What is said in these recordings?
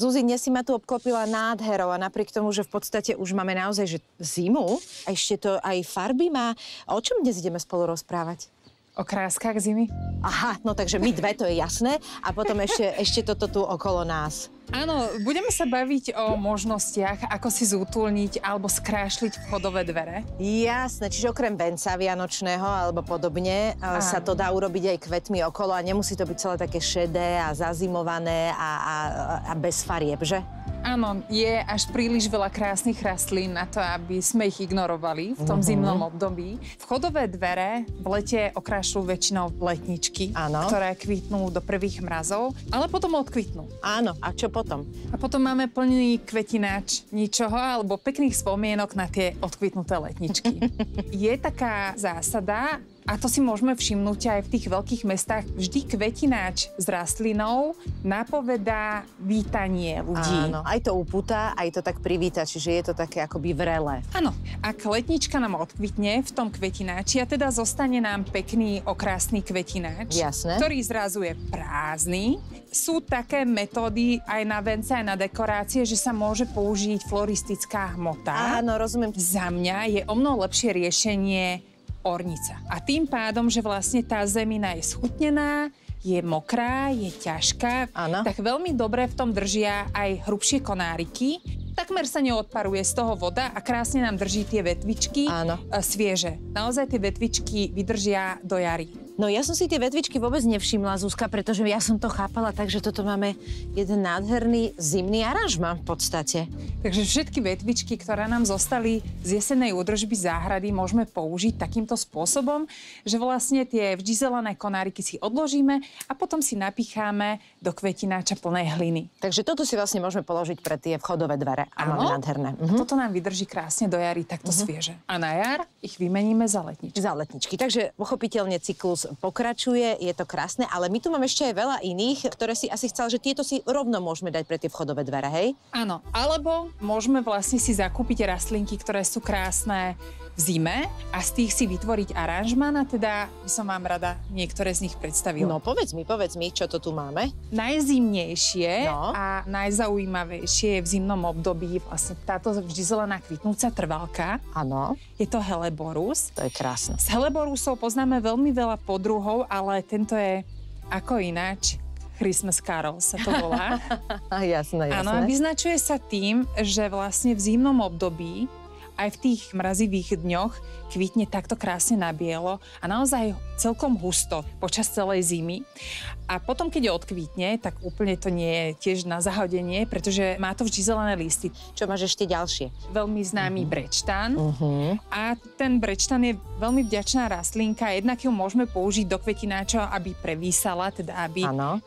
Zuzi, dnes si ma tu obklopila nádherou a napriek tomu, že v podstate už máme naozaj že zimu, a ešte to aj farby má. O čom dnes ideme spolu rozprávať? O kráskach zimy. Aha, no takže my dve, to je jasné. A potom ešte toto tu okolo nás. Áno, budeme sa baviť o možnostiach, ako si zútulniť alebo skrášliť vchodové dvere. Jasné, čiže okrem venca vianočného alebo podobne sa to dá urobiť aj kvetmi okolo a nemusí to byť celé také šedé a zazimované a bez farieb, že? Áno, je až príliš veľa krásnych rastlín na to, aby sme ich ignorovali v tom zimnom období. Vchodové dvere v lete okrášľujú väčšinou letničky, ktoré kvitnú do prvých mrazov, ale potom odkvitnú. Áno, a čo potom? A potom máme plný kvetináč ničoho alebo pekných spomienok na tie odkvitnuté letničky. Je taká zásada, a to si môžeme všimnúť aj v tých veľkých mestách, vždy kvetináč s rastlinou napovedá vítanie ľudí. Áno, aj to upúta, aj to tak privíta, čiže je to také akoby vrelé. Áno, ak letnička nám odkvitne v tom kvetináči a teda zostane nám pekný, okrásny kvetináč, ktorý zrazu je prázdny, sú také metódy aj na vence, aj na dekorácie, že sa môže použiť floristická hmota. Áno, rozumiem. Za mňa je omnoho lepšie riešenie ornica. A tým pádom, že vlastne tá zemina je schutnená, je mokrá, je ťažká, tak veľmi dobre v tom držia aj hrubšie konáriky. Takmer sa neodparuje z toho voda a krásne nám drží tie vetvičky svieže. Naozaj tie vetvičky vydržia do jary. No ja som si tie vetvičky vôbec nevšimla, Zuzka, pretože ja som to chápala tak, že toto máme jeden nádherný zimný aranžmán v podstate. Takže všetky vetvičky, ktoré nám zostali z jesennej údržby záhrady, môžeme použiť takýmto spôsobom, že vlastne tie vždy zelené konáriky si odložíme a potom si napicháme do kvetináča plnej hliny. Takže toto si vlastne môžeme položiť pre tie vchodové dvere. A máme nádherné. A toto nám vydrží krásne do jary takto svieže. A na jar ich vymeníme za letničky. Za letničky. Takže pochopiteľne cyklus pokračuje, je to krásne, ale my tu máme ešte aj veľa iných, ktoré si asi chcel, že tieto si rovno môžeme dať pre tie vchodové dvere, hej? Áno, alebo môžeme vlastne si zakúpiť rastlinky, ktoré sú krásne v zime a z tých si vytvoriť aranžmán a teda by som vám rada niektoré z nich predstavila. No povedz mi, čo to tu máme? Najzimnejšie a najzaujímavejšie je v zimnom období vlastne táto vždy zelená kvitnúca trvalka. Áno. Je to Helleborus. To je krásne. Z Helleborusov poznáme veľmi veľa podruhov, ale tento je ako ináč. Christmas Carol sa to volá. Jasné. Áno, a vyznačuje sa tým, že vlastne v zimnom období aj v tých mrazivých dňoch kvitne takto krásne na bielo a naozaj celkom husto počas celej zimy. A potom, keď odkvitne, tak úplne to nie je tiež na zahodenie, pretože má to vždy zelené listy. Čo máš ešte ďalšie? Veľmi známy brečtan. A ten brečtan je veľmi vďačná rastlinka. Jednak ju môžeme použiť do kvetináča, aby prevísala, teda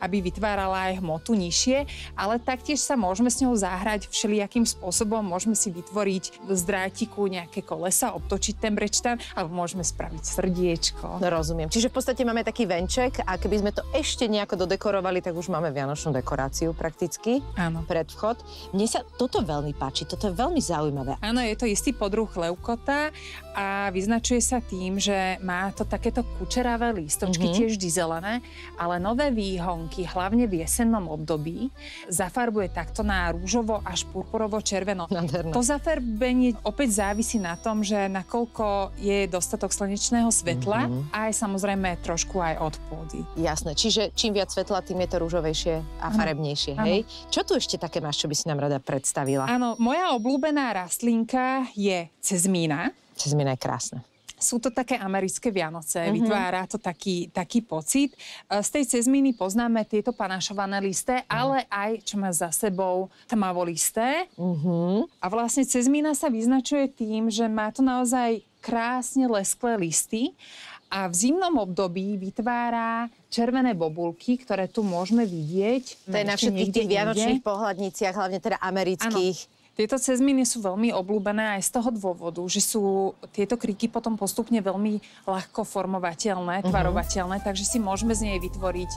aby vytvárala aj hmotu nižšie, ale taktiež sa môžeme s ňou zahrať všelijakým spôsobom. Môžeme si vytvoriť z drátiku nejaké kolesa, obtočiť ten brečtan, alebo môžeme spraviť srdiečko. No, rozumiem. Čiže v podstate máme taký venček a keby sme to ešte nejako dodekorovali, tak už máme vianočnú dekoráciu prakticky. Áno. Pred vchod. Mne sa toto veľmi páči, toto je veľmi zaujímavé. Áno, je to istý podruh leukota a vyznačuje sa tým, že má to takéto kučeravé lístočky, tiež vždy zelené, ale nové výhonky, hlavne v jesennom období, zafarbuje takto na rúžovo až purpurovo-červeno. To zafarbenie opäť závisí na tom, že nakoľko je dostatok slnečného svetla a aj samozrejme trošku aj od pôdy. Jasné, čiže čím viac svetla, tým je to rúžovejšie a farebnejšie, hej? Čo tu ešte také máš, čo by si nám rada predstavila? Áno, moja obľúbená rastlinka je cezmína. Cezmína je krásna. Sú to také americké Vianoce, vytvára to taký pocit. Z tej cezmíny poznáme tieto panašované listé, ale aj, čo má za sebou, tmavolisté. A vlastne cezmína sa vyznačuje tým, že má to naozaj krásne lesklé listy a v zimnom období vytvára červené bobulky, ktoré tu môžeme vidieť. To je na všetkých tých vianočných pohľadniciach, hlavne teda amerických. Ano. Tieto cezminy sú veľmi obľúbené aj z toho dôvodu, že sú tieto kríky potom postupne veľmi ľahko formovateľné, tvarovateľné, takže si môžeme z nej vytvoriť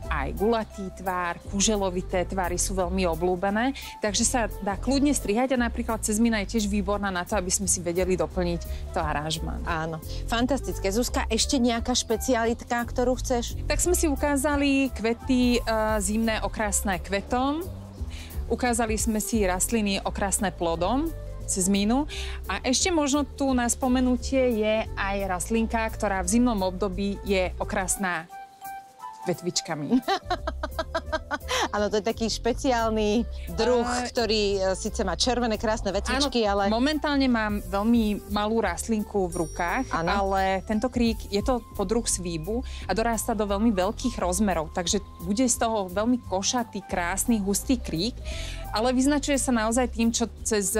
aj gulatý tvár, kuželovité tvary sú veľmi obľúbené, takže sa dá kľudne strihať a napríklad cezmina je tiež výborná na to, aby sme si vedeli doplniť to aranžmán. Áno, fantastické. Zuzka, ešte nejaká špecialitka, ktorú chceš? Tak sme si ukázali kvety zimné okrasné kvetom. Ukázali sme si rastliny okrasné plodom cez mínu. A ešte možno tu na spomenutie je aj rastlinka, ktorá v zimnom období je okrasná vetvičkami. Áno, to je taký špeciálny druh, ktorý síce má červené krásne vetvičky, ale... Momentálne mám veľmi malú rastlinku v rukách, ale tento krík je to podruh svíbu a dorastá do veľmi veľkých rozmerov, takže bude z toho veľmi košatý, krásny, hustý krík, ale vyznačuje sa naozaj tým, čo cez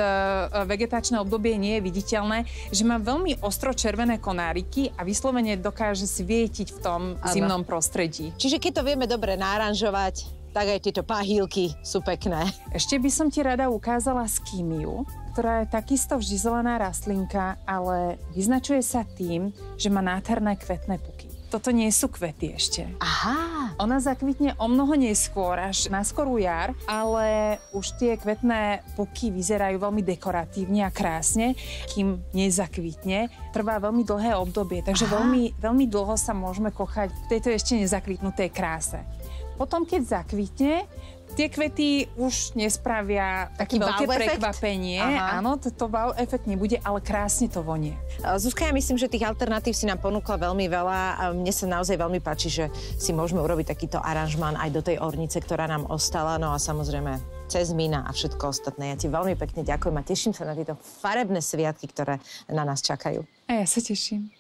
vegetačné obdobie nie je viditeľné, že má veľmi ostro červené konáriky a vyslovene dokáže svietiť v tom zimnom prostredí. Čiže keď to vieme dobre naranžovať, tak aj tieto pahýlky sú pekné. Ešte by som ti rada ukázala skimiu, ktorá je takisto vždy zelená rastlinka, ale vyznačuje sa tým, že má nádherné kvetné puky. Toto nie sú kvety ešte. Aha. Ona zakvitne o mnoho neskôr, až na skorú jar, ale už tie kvetné puky vyzerajú veľmi dekoratívne a krásne, kým nezakvitne. Trvá veľmi dlhé obdobie, takže veľmi dlho sa môžeme kochať v tejto ešte nezakvitnutej kráse. Potom, keď zakvitne, tie kvety už nespravia také veľké prekvapenie. Áno, to wow efekt nebude, ale krásne to vonie. Zuzka, ja myslím, že tých alternatív si nám ponúkla veľmi veľa a mne sa naozaj veľmi páči, že si môžeme urobiť takýto aranžmán aj do tej ornice, ktorá nám ostala. No a samozrejme cez mína a všetko ostatné. Ja ti veľmi pekne ďakujem a teším sa na tieto farebné sviatky, ktoré na nás čakajú. A ja sa teším.